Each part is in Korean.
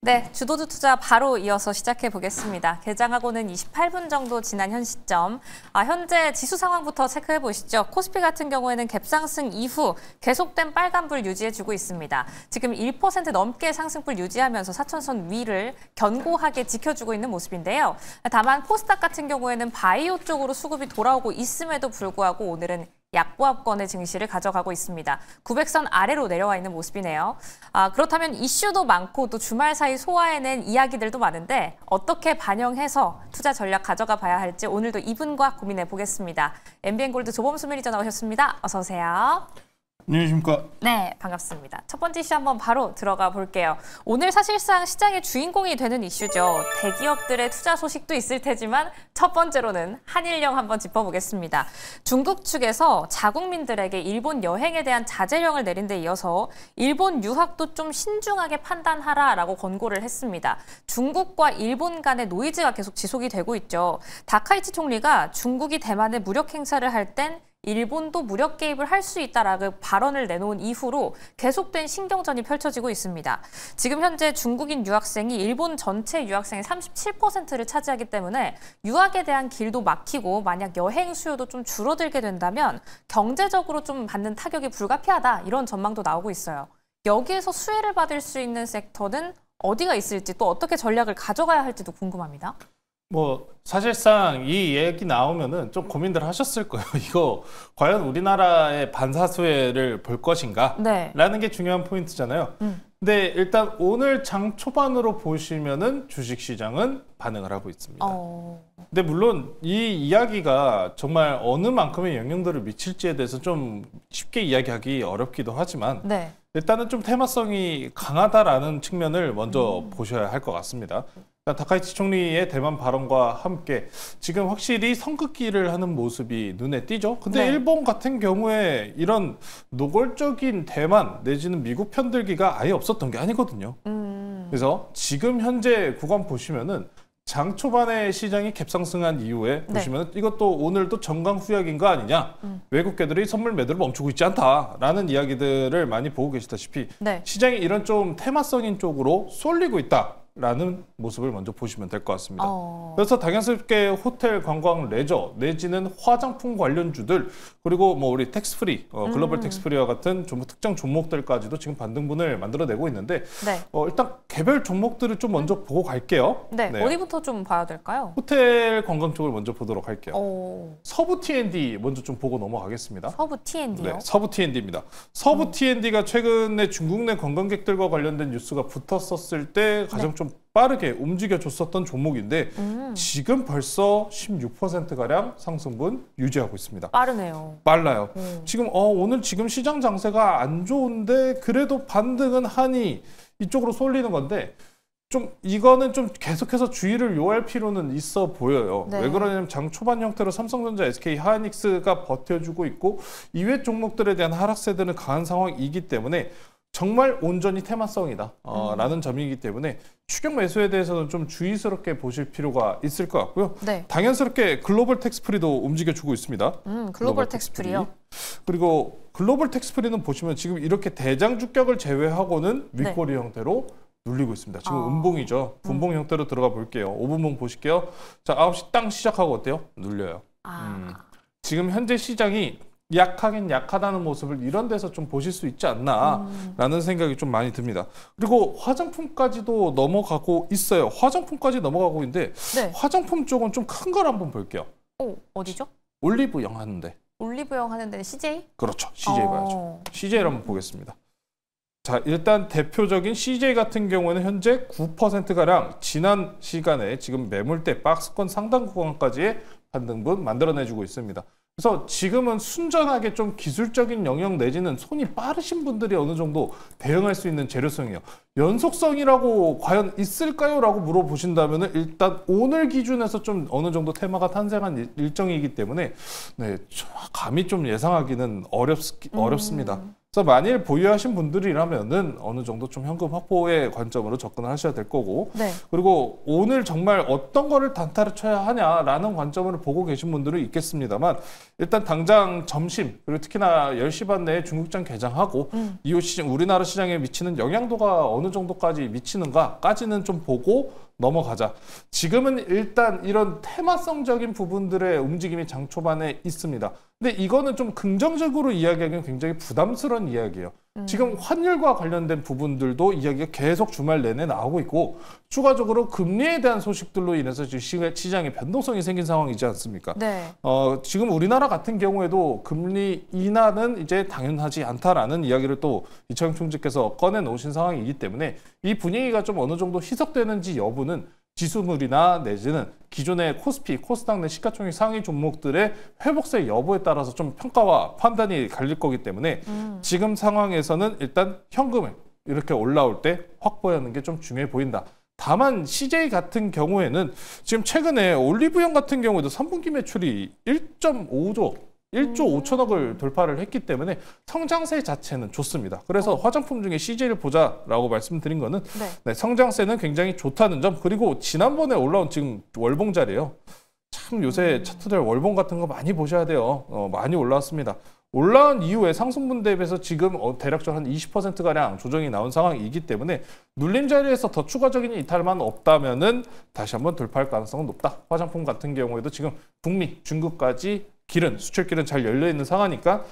네, 주도주 투자 바로 이어서 시작해 보겠습니다. 개장하고는 28분 정도 지난 현 시점. 현재 지수 상황부터 체크해 보시죠. 코스피 같은 경우에는 갭상승 이후 계속된 빨간불 유지해주고 있습니다. 지금 1% 넘게 상승불 유지하면서 4천선 위를 견고하게 지켜주고 있는 모습인데요. 다만 코스닥 같은 경우에는 바이오 쪽으로 수급이 돌아오고 있음에도 불구하고 오늘은 약보합권의 증시를 가져가고 있습니다. 900선 아래로 내려와 있는 모습이네요. 그렇다면 이슈도 많고 또 주말 사이 소화해낸 이야기들도 많은데 어떻게 반영해서 투자 전략 가져가 봐야 할지 오늘도 이분과 고민해 보겠습니다. MBN골드 조범수 매니저 나오셨습니다. 어서 오세요. 안녕하십니까. 네, 반갑습니다. 첫 번째 이슈 한번 바로 들어가 볼게요. 오늘 사실상 시장의 주인공이 되는 이슈죠. 대기업들의 투자 소식도 있을 테지만 첫 번째로는 한일령 한번 짚어보겠습니다. 중국 측에서 자국민들에게 일본 여행에 대한 자제령을 내린 데 이어서 일본 유학도 좀 신중하게 판단하라라고 권고를 했습니다. 중국과 일본 간의 노이즈가 계속 지속이 되고 있죠. 다카이치 총리가 중국이 대만에 무력 행사를 할 땐 일본도 무력 개입을 할 수 있다라고 발언을 내놓은 이후로 계속된 신경전이 펼쳐지고 있습니다. 지금 현재 중국인 유학생이 일본 전체 유학생의 37%를 차지하기 때문에 유학에 대한 길도 막히고 만약 여행 수요도 좀 줄어들게 된다면 경제적으로 좀 받는 타격이 불가피하다 이런 전망도 나오고 있어요. 여기에서 수혜를 받을 수 있는 섹터는 어디가 있을지 또 어떻게 전략을 가져가야 할지도 궁금합니다. 사실상 이 얘기 나오면은 좀 고민들 하셨을 거예요. 이거 과연 우리나라의 반사수혜를 볼 것인가? 네. 라는 게 중요한 포인트잖아요. 근데 일단 오늘 장 초반으로 보시면은 주식시장은 반응을 하고 있습니다. 근데 물론 이 이야기가 정말 어느 만큼의 영향들을 미칠지에 대해서 좀 쉽게 이야기하기 어렵기도 하지만 네. 일단은 좀 테마성이 강하다라는 측면을 먼저 보셔야 할 것 같습니다. 다카이치 총리의 대만 발언과 함께 지금 확실히 선긋기를 하는 모습이 눈에 띄죠. 근데 네. 일본 같은 경우에 이런 노골적인 대만 내지는 미국 편들기가 아예 없었던 게 아니거든요. 그래서 지금 현재 구간 보시면은 장 초반에 시장이 갭상승한 이후에 네. 보시면 이것도 오늘도 정강후약인 거 아니냐. 외국계들이 선물 매도를 멈추고 있지 않다라는 이야기들을 많이 보고 계시다시피 네. 시장이 이런 좀 테마성인 쪽으로 쏠리고 있다라는 모습을 먼저 보시면 될 것 같습니다. 그래서 당연스럽게 호텔, 관광, 레저 내지는 화장품 관련주들 그리고 우리 텍스프리, 글로벌 텍스프리와 같은 좀 특정 종목들까지도 지금 반등분을 만들어내고 있는데 네. 일단 개별 종목들을 좀 먼저 보고 갈게요. 네. 어디부터 좀 봐야 될까요? 호텔 관광 쪽을 먼저 보도록 할게요. 서부 T&D 먼저 좀 보고 넘어가겠습니다. 서부 T&D요? 네, 서부 T&D입니다. 서부 T&D가 최근에 중국 내 관광객들과 관련된 뉴스가 붙었었을 때 가장 좀 빠르게 움직여줬었던 종목인데 지금 벌써 16%가량 상승분 유지하고 있습니다. 빠르네요. 빨라요. 지금 오늘 지금 시장 장세가 안 좋은데 그래도 반등은 하니 이쪽으로 쏠리는 건데 좀 이거는 좀 계속해서 주의를 요할 필요는 있어 보여요. 네. 왜 그러냐면 장 초반 형태로 삼성전자, SK 하이닉스가 버텨주고 있고 이외 종목들에 대한 하락세들은 강한 상황이기 때문에 정말 온전히 테마성이다 라는 점이기 때문에 추격 매수에 대해서는 좀 주의스럽게 보실 필요가 있을 것 같고요. 네. 당연스럽게 글로벌 텍스프리도 움직여주고 있습니다. 글로벌 텍스프리요? 그리고 글로벌 텍스프리는 보시면 지금 이렇게 대장 주격을 제외하고는 윗꼬리 형태로 눌리고 있습니다. 지금 음봉이죠. 분봉 형태로 들어가 볼게요. 5분봉 보실게요. 자, 9시 땅 시작하고 어때요? 눌려요. 지금 현재 시장이 약하긴 약하다는 모습을 이런 데서 좀 보실 수 있지 않나라는 생각이 좀 많이 듭니다. 그리고 화장품까지도 넘어가고 있어요. 화장품까지 넘어가고 있는데 네. 화장품 쪽은 좀 큰 걸 한번 볼게요. 어디죠? 올리브영 하는데. 올리브영 하는 데는 CJ? 그렇죠. CJ 봐야죠. CJ를 한번 보겠습니다. 자, 일단 대표적인 CJ 같은 경우는 현재 9%가량 지난 시간에 지금 매물대 박스권 상단 구간까지의 반등분 만들어내주고 있습니다. 그래서 지금은 순전하게 좀 기술적인 영역 내지는 손이 빠르신 분들이 어느 정도 대응할 수 있는 재료성이에요. 연속성이라고 과연 있을까요? 라고 물어보신다면 일단 오늘 기준에서 좀 어느 정도 테마가 탄생한 일정이기 때문에 네, 감히 좀 예상하기는 어렵습니다. 그래서 만일 보유하신 분들이라면은 어느 정도 좀 현금 확보의 관점으로 접근을 하셔야 될 거고, 네. 그리고 오늘 정말 어떤 거를 단타를 쳐야 하냐라는 관점으로 보고 계신 분들은 있겠습니다만, 일단 당장 점심 그리고 특히나 10시 반 내에 중국장 개장하고 이후 시장, 우리나라 시장에 미치는 영향도가 어느 정도까지 미치는가까지는 좀 보고 넘어가자. 지금은 일단 이런 테마성적인 부분들의 움직임이 장 초반에 있습니다. 근데 이거는 좀 긍정적으로 이야기하기는 굉장히 부담스러운 이야기예요. 지금 환율과 관련된 부분들도 이야기가 계속 주말 내내 나오고 있고, 추가적으로 금리에 대한 소식들로 인해서 지금 시장에 변동성이 생긴 상황이지 않습니까? 네. 지금 우리나라 같은 경우에도 금리 인하는 이제 당연하지 않다라는 이야기를 또 이창용 총재께서 꺼내놓으신 상황이기 때문에 이 분위기가 좀 어느 정도 희석되는지 여부는 지수물이나 내지는 기존의 코스피, 코스닥 내 시가총액 상위 종목들의 회복세 여부에 따라서 좀 평가와 판단이 갈릴 거기 때문에 지금 상황에서는 일단 현금을 이렇게 올라올 때 확보하는 게 좀 중요해 보인다. 다만 CJ 같은 경우에는 지금 최근에 올리브영 같은 경우에도 3분기 매출이 1.5조 5천억을 돌파를 했기 때문에 성장세 자체는 좋습니다. 그래서 화장품 중에 CJ를 보자라고 말씀드린 거는 네, 성장세는 굉장히 좋다는 점, 그리고 지난번에 올라온 지금 월봉자리예요. 참 요새 차트들 월봉 같은 거 많이 보셔야 돼요. 많이 올라왔습니다. 올라온 이후에 상승분 대비해서 지금 대략적으로 한 20%가량 조정이 나온 상황이기 때문에 눌림 자리에서 더 추가적인 이탈만 없다면은 다시 한번 돌파할 가능성은 높다. 화장품 같은 경우에도 지금 북미, 중국까지 길은, 수출길은 잘 열려있는 상황이니까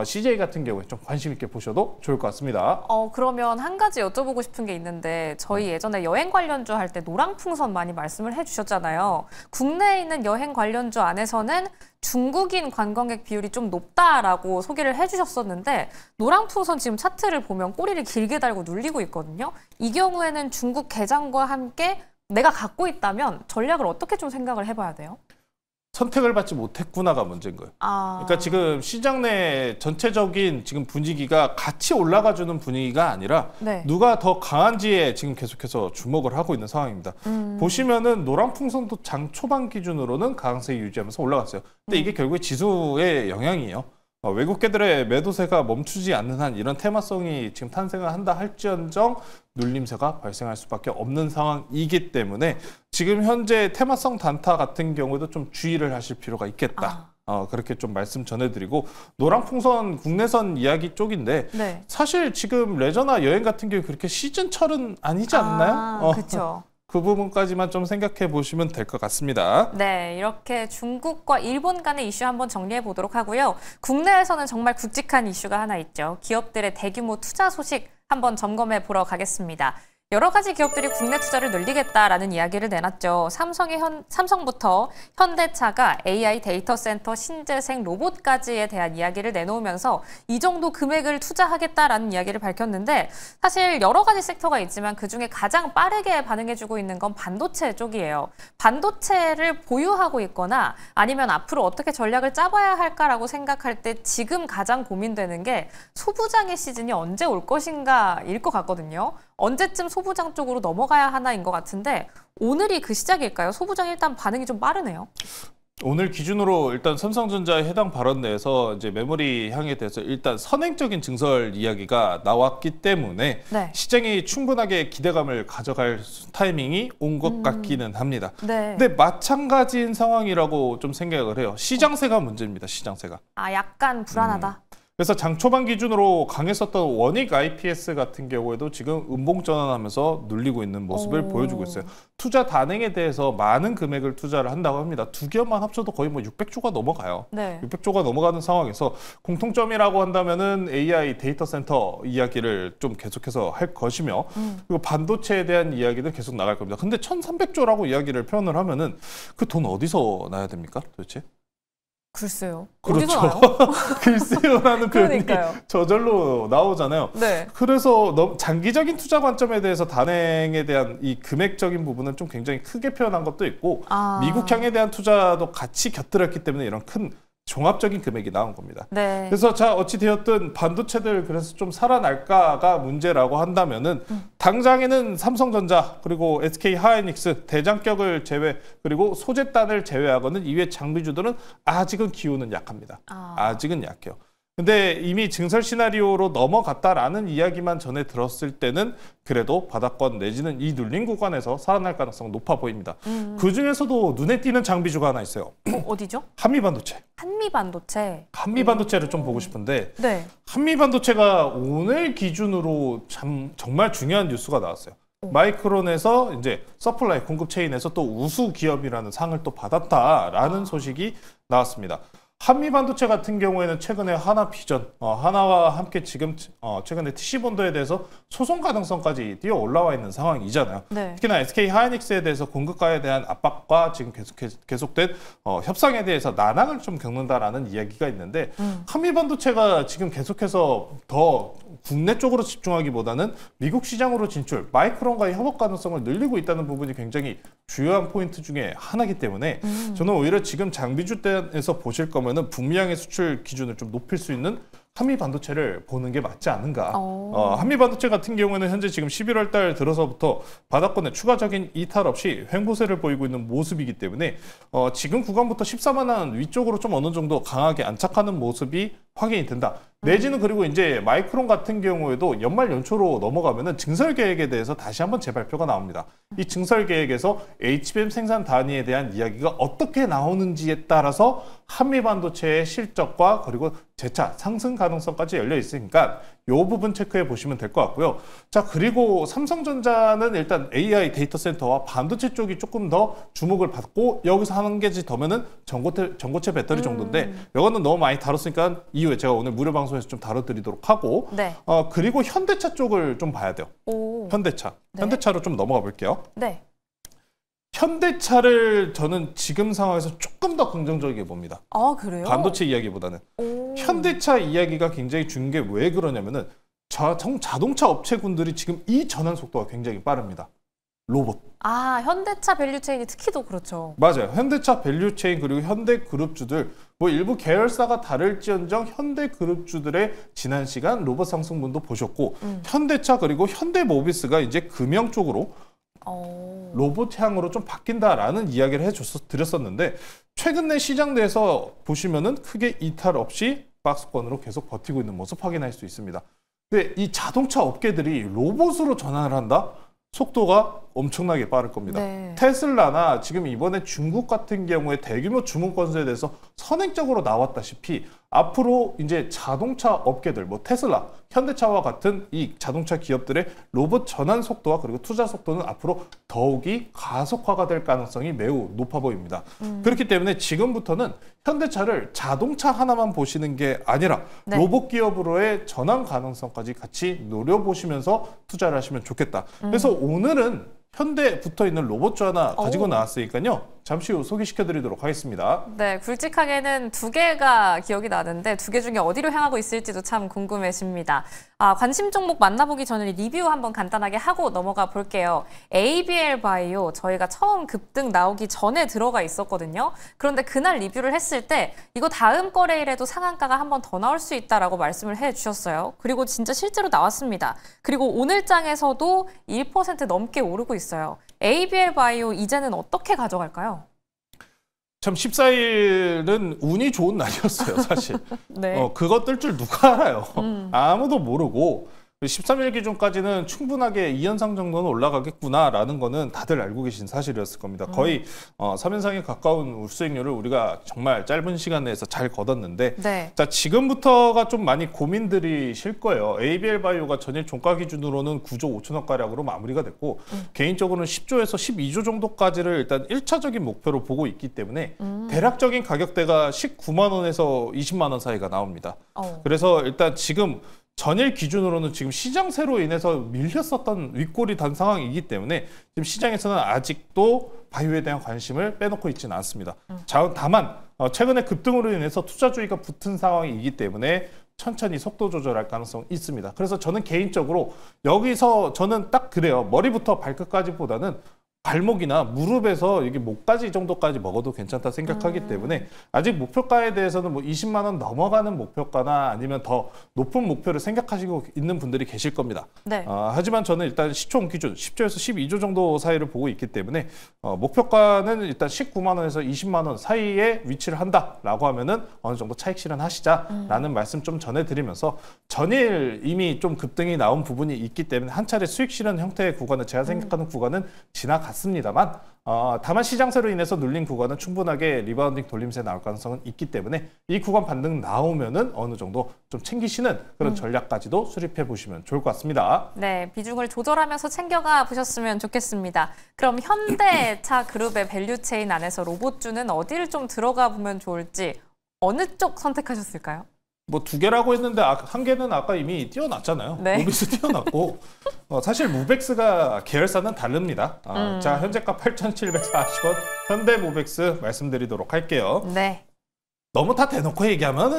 CJ 같은 경우에 좀 관심 있게 보셔도 좋을 것 같습니다. 그러면 한 가지 여쭤보고 싶은 게 있는데, 저희 예전에 여행 관련주 할 때 노랑풍선 많이 말씀을 해주셨잖아요. 국내에 있는 여행 관련주 안에서는 중국인 관광객 비율이 좀 높다라고 소개를 해주셨었는데, 노랑풍선 지금 차트를 보면 꼬리를 길게 달고 눌리고 있거든요. 이 경우에는 중국 개장과 함께 내가 갖고 있다면 전략을 어떻게 좀 생각을 해봐야 돼요? 선택을 받지 못했구나가 문제인 거예요. 그러니까 지금 시장 내 전체적인 지금 분위기가 같이 올라가주는 분위기가 아니라 네. 누가 더 강한지에 지금 계속해서 주목을 하고 있는 상황입니다. 보시면은 노랑풍선도 장 초반 기준으로는 강세 유지하면서 올라갔어요. 근데 이게 결국에 지수의 영향이에요. 외국계들의 매도세가 멈추지 않는 한 이런 테마성이 지금 탄생을 한다 할지언정 눌림세가 발생할 수밖에 없는 상황이기 때문에 지금 현재 테마성 단타 같은 경우도 좀 주의를 하실 필요가 있겠다. 그렇게 좀 말씀 전해드리고, 노랑풍선 국내선 이야기 쪽인데 네. 사실 지금 레저나 여행 같은 경우 그렇게 시즌철은 아니지 않나요? 그렇죠. 그 부분까지만 좀 생각해 보시면 될 것 같습니다. 네, 이렇게 중국과 일본 간의 이슈 한번 정리해 보도록 하고요. 국내에서는 정말 굵직한 이슈가 하나 있죠. 기업들의 대규모 투자 소식 한번 점검해 보러 가겠습니다. 여러 가지 기업들이 국내 투자를 늘리겠다라는 이야기를 내놨죠. 삼성부터 현대차가 AI 데이터 센터, 신재생 로봇까지에 대한 이야기를 내놓으면서 이 정도 금액을 투자하겠다라는 이야기를 밝혔는데, 사실 여러 가지 섹터가 있지만 그중에 가장 빠르게 반응해주고 있는 건 반도체 쪽이에요. 반도체를 보유하고 있거나 아니면 앞으로 어떻게 전략을 짜봐야 할까라고 생각할 때 지금 가장 고민되는 게 소부장의 시즌이 언제 올 것인가일 것 같거든요. 언제쯤 소부장 쪽으로 넘어가야 하나인 것 같은데, 오늘이 그 시작일까요? 소부장 일단 반응이 좀 빠르네요. 오늘 기준으로 일단 삼성전자의 해당 발언 내에서 이제 메모리 향에 대해서 일단 선행적인 증설 이야기가 나왔기 때문에 네. 시장이 충분하게 기대감을 가져갈 타이밍이 온 것 같기는 합니다. 네. 근데 마찬가지인 상황이라고 좀 생각을 해요. 시장세가 문제입니다. 시장세가. 약간 불안하다. 그래서 장 초반 기준으로 강했었던 원익 IPS 같은 경우에도 지금 음봉 전환하면서 눌리고 있는 모습을 보여주고 있어요. 투자 단행에 대해서 많은 금액을 투자를 한다고 합니다. 두 기업만 합쳐도 거의 뭐 600조가 넘어가요. 네. 600조가 넘어가는 상황에서 공통점이라고 한다면은 AI 데이터 센터 이야기를 좀 계속해서 할 것이며, 그리고 반도체에 대한 이야기는 계속 나갈 겁니다. 근데 1,300조라고 이야기를 표현을 하면은 그 돈 어디서 나야 됩니까, 도대체? 글쎄요. 그렇죠. 어디서 나요? 글쎄요라는 표현이 그러니까요. 저절로 나오잖아요. 네. 그래서 너무 장기적인 투자 관점에 대해서 단행에 대한 이 금액적인 부분은 좀 굉장히 크게 표현한 것도 있고, 미국향에 대한 투자도 같이 곁들였기 때문에 이런 큰 종합적인 금액이 나온 겁니다. 네. 그래서 자 어찌 되었든 반도체들 그래서 좀 살아날까가 문제라고 한다면은 당장에는 삼성전자 그리고 SK 하이닉스 대장격을 제외 그리고 소재단을 제외하고는 이외 장비주들은 아직은 기호는 약합니다. 아직은 약해요. 근데 이미 증설 시나리오로 넘어갔다라는 이야기만 전에 들었을 때는 그래도 바닥권 내지는 이 눌린 구간에서 살아날 가능성은 높아 보입니다. 그중에서도 눈에 띄는 장비주가 하나 있어요. 어디죠? 한미반도체. 한미반도체. 한미반도체를 좀 보고 싶은데 네. 한미반도체가 오늘 기준으로 정말 중요한 뉴스가 나왔어요. 마이크론에서 이제 서플라이 공급 체인에서 또 우수 기업이라는 상을 또 받았다라는 소식이 나왔습니다. 한미반도체 같은 경우에는 최근에 하나비전, 하나와 함께 지금 최근에 TC본도에 대해서 소송 가능성까지 뛰어 올라와 있는 상황이잖아요. 네. 특히나 SK 하이닉스에 대해서 공급가에 대한 압박과 지금 계속된 협상에 대해서 난항을 좀 겪는다라는 이야기가 있는데 한미반도체가 지금 계속해서 더 국내 쪽으로 집중하기보다는 미국 시장으로 진출, 마이크론과의 협업 가능성을 늘리고 있다는 부분이 굉장히 주요한 포인트 중에 하나이기 때문에 저는 오히려 지금 장비주 대에서 보실 거면은 북미향의 수출 기준을 좀 높일 수 있는 한미반도체를 보는 게 맞지 않은가. 한미반도체 같은 경우에는 현재 지금 11월 달 들어서부터 바닥권에 추가적인 이탈 없이 횡보세를 보이고 있는 모습이기 때문에 지금 구간부터 14만 원 위쪽으로 좀 어느 정도 강하게 안착하는 모습이 확인이 된다. 내지는 그리고 이제 마이크론 같은 경우에도 연말 연초로 넘어가면은 증설 계획에 대해서 다시 한번 재발표가 나옵니다. 이 증설 계획에서 HBM 생산 단위에 대한 이야기가 어떻게 나오는지에 따라서 한미반도체의 실적과 그리고 재차 상승 가능성까지 열려 있으니까 이 부분 체크해 보시면 될 것 같고요. 자, 그리고 삼성전자는 일단 AI 데이터 센터와 반도체 쪽이 조금 더 주목을 받고 여기서 한 가지 더면은 전고체 배터리 정도인데 이거는 너무 많이 다뤘으니까 이후에 제가 오늘 무료 방송에서 좀 다뤄드리도록 하고 네. 그리고 현대차 쪽을 좀 봐야 돼요. 현대차. 네. 현대차로 좀 넘어가 볼게요. 네. 현대차를 저는 지금 상황에서 조금 더 긍정적이게 봅니다. 아, 그래요? 반도체 이야기보다는. 현대차 이야기가 굉장히 중요한 게 왜 그러냐면은 자동차 업체군들이 지금 이 전환 속도가 굉장히 빠릅니다. 로봇. 아, 현대차 밸류체인이 특히 더 그렇죠. 맞아요. 현대차 밸류체인 그리고 현대그룹주들 뭐 일부 계열사가 다를지언정 현대그룹주들의 지난 시간 로봇 상승분도 보셨고 현대차 그리고 현대모비스가 이제 금형 쪽으로 로봇 향으로 좀 바뀐다라는 이야기를 드렸었는데 최근 시장 내에서 보시면은 크게 이탈 없이 박스권으로 계속 버티고 있는 모습 확인할 수 있습니다. 근데 이 자동차 업계들이 로봇으로 전환을 한다? 속도가 엄청나게 빠를 겁니다. 네. 테슬라나 지금 이번에 중국 같은 경우에 대규모 주문 건수에 대해서 선행적으로 나왔다시피 앞으로 이제 자동차 업계들, 뭐 테슬라, 현대차와 같은 이 자동차 기업들의 로봇 전환 속도와 그리고 투자 속도는 앞으로 더욱이 가속화가 될 가능성이 매우 높아 보입니다. 그렇기 때문에 지금부터는 현대차를 자동차 하나만 보시는 게 아니라 네. 로봇 기업으로의 전환 가능성까지 같이 노려보시면서 투자를 하시면 좋겠다. 그래서 오늘은 현대 붙어있는 로봇주 하나 가지고 나왔으니까요. 잠시 후 소개시켜드리도록 하겠습니다. 네, 굵직하게는 두 개가 기억이 나는데 두 개 중에 어디로 향하고 있을지도 참 궁금해집니다. 관심 종목 만나보기 전에 리뷰 한번 간단하게 하고 넘어가 볼게요. ABL 바이오 저희가 처음 급등 나오기 전에 들어가 있었거든요. 그런데 그날 리뷰를 했을 때 이거 다음 거래일에도 상한가가 한 번 더 나올 수 있다라고 말씀을 해주셨어요. 그리고 진짜 실제로 나왔습니다. 그리고 오늘 장에서도 1% 넘게 오르고 있어요. ABL 바이오 이제는 어떻게 가져갈까요? 참 14일은 운이 좋은 날이었어요, 사실. 네. 그거 뜰 줄 누가 알아요. 아무도 모르고 13일 기준까지는 충분하게 2연상 정도는 올라가겠구나라는 거는 다들 알고 계신 사실이었을 겁니다. 거의 3연상에 가까운 수익률을 우리가 정말 짧은 시간 내에서 잘 거뒀는데 네. 자, 지금부터가 좀 많이 고민들이 실 거예요. ABL 바이오가 전일 종가 기준으로는 9조 5천억 가량으로 마무리가 됐고 개인적으로는 10조에서 12조 정도까지를 일단 1차적인 목표로 보고 있기 때문에 대략적인 가격대가 19만 원에서 20만 원 사이가 나옵니다. 그래서 일단 지금 전일 기준으로는 지금 시장세로 인해서 밀렸었던 윗골이 단 상황이기 때문에 지금 시장에서는 아직도 바이오에 대한 관심을 빼놓고 있지는 않습니다. 다만 최근에 급등으로 인해서 투자주의가 붙은 상황이기 때문에 천천히 속도 조절할 가능성이 있습니다. 그래서 저는 개인적으로 여기서 저는 딱 그래요. 머리부터 발끝까지보다는 발목이나 무릎에서 이게 목까지 정도까지 먹어도 괜찮다 생각하기 때문에 아직 목표가에 대해서는 뭐 20만 원 넘어가는 목표가나 아니면 더 높은 목표를 생각하시고 있는 분들이 계실 겁니다. 네. 하지만 저는 일단 시총 기준 10조에서 12조 정도 사이를 보고 있기 때문에 목표가는 일단 19만 원에서 20만 원 사이에 위치를 한다라고 하면은 어느 정도 차익 실현하시자라는 말씀 좀 전해드리면서 전일 이미 좀 급등이 나온 부분이 있기 때문에 한 차례 수익 실현 형태의 구간을 제가 생각하는 구간은 지나갔습니다만 다만 시장세로 인해서 눌린 구간은 충분하게 리바운딩 돌림세 나올 가능성은 있기 때문에 이 구간 반등 나오면은 어느 정도 좀 챙기시는 그런 전략까지도 수립해 보시면 좋을 것 같습니다. 네, 비중을 조절하면서 챙겨가 보셨으면 좋겠습니다. 그럼 현대차 그룹의 밸류체인 안에서 로봇주는 어디를 좀 들어가 보면 좋을지 어느 쪽 선택하셨을까요? 뭐 두 개라고 했는데 한 개는 아까 이미 띄워놨잖아요. 네. 모비스 띄워놨고 사실 무벡스가 계열사는 다릅니다. 자, 현재가 8,740원 현대 무벡스 말씀드리도록 할게요. 네. 너무 다 대놓고 얘기하면은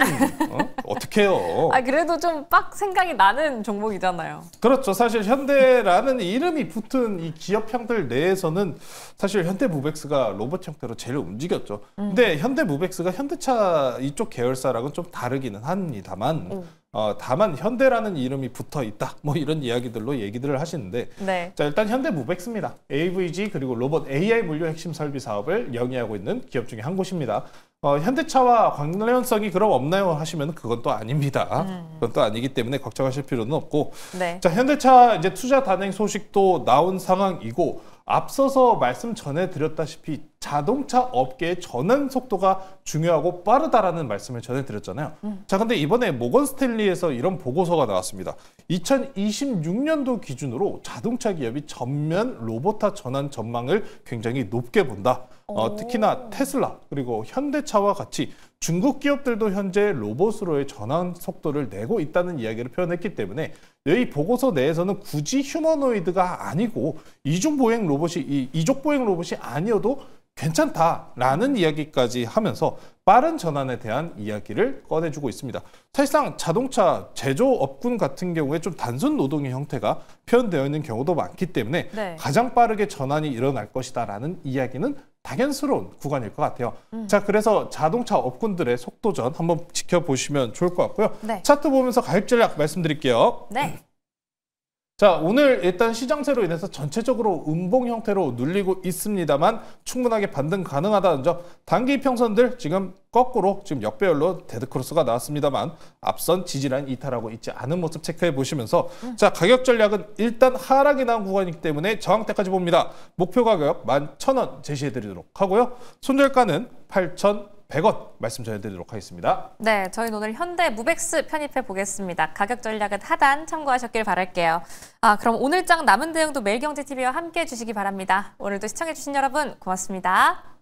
어떡해요. 그래도 좀 빡 생각이 나는 종목이잖아요. 그렇죠. 사실 현대라는 이름이 붙은 이 기업형들 내에서는 사실 현대무벡스가 로봇 형태로 제일 움직였죠. 근데 현대무벡스가 현대차 이쪽 계열사랑은 좀 다르기는 합니다만 다만 현대라는 이름이 붙어 있다. 뭐 이런 이야기들로 얘기들을 하시는데 네. 자, 일단 현대무벡스입니다. AVG 그리고 로봇 AI 물류 핵심 설비 사업을 영위하고 있는 기업 중에 한 곳입니다. 현대차와 관련성이 그럼 없나요? 하시면 그건 또 아닙니다. 그건 또 아니기 때문에 걱정하실 필요는 없고. 네. 자, 현대차 이제 투자 단행 소식도 나온 상황이고 앞서서 말씀 전해드렸다시피 자동차 업계의 전환 속도가 중요하고 빠르다라는 말씀을 전해드렸잖아요. 자, 근데 이번에 모건 스탠리에서 이런 보고서가 나왔습니다. 2026년도 기준으로 자동차 기업이 전면 로봇화 전환 전망을 굉장히 높게 본다. 특히나 테슬라 그리고 현대차와 같이 중국 기업들도 현재 로봇으로의 전환 속도를 내고 있다는 이야기를 표현했기 때문에 이 보고서 내에서는 굳이 휴머노이드가 아니고 이족 보행 로봇이 아니어도 괜찮다라는 이야기까지 하면서 빠른 전환에 대한 이야기를 꺼내주고 있습니다. 사실상 자동차 제조업군 같은 경우에 좀 단순 노동의 형태가 표현되어 있는 경우도 많기 때문에 네. 가장 빠르게 전환이 일어날 것이다라는 이야기는 당연스러운 구간일 것 같아요. 자, 그래서 자동차 업군들의 속도전 한번 지켜보시면 좋을 것 같고요. 네. 차트 보면서 가입 전략 말씀드릴게요. 네. 자, 오늘 일단 시장세로 인해서 전체적으로 음봉 형태로 눌리고 있습니다만 충분하게 반등 가능하다는 점, 단기 이평선들 지금 거꾸로 지금 역배열로 데드크로스가 나왔습니다만 앞선 지지라인 이탈하고 있지 않은 모습 체크해 보시면서 자, 가격 전략은 일단 하락이 나온 구간이기 때문에 저항대까지 봅니다. 목표 가격 11,000원 제시해 드리도록 하고요. 손절가는 8,100원 말씀 전해드리도록 하겠습니다. 네, 저희는 오늘 현대 무벡스 편입해 보겠습니다. 가격 전략은 하단 참고하셨길 바랄게요. 그럼 오늘장 남은 내용도 매일경제TV와 함께 해주시기 바랍니다. 오늘도 시청해주신 여러분 고맙습니다.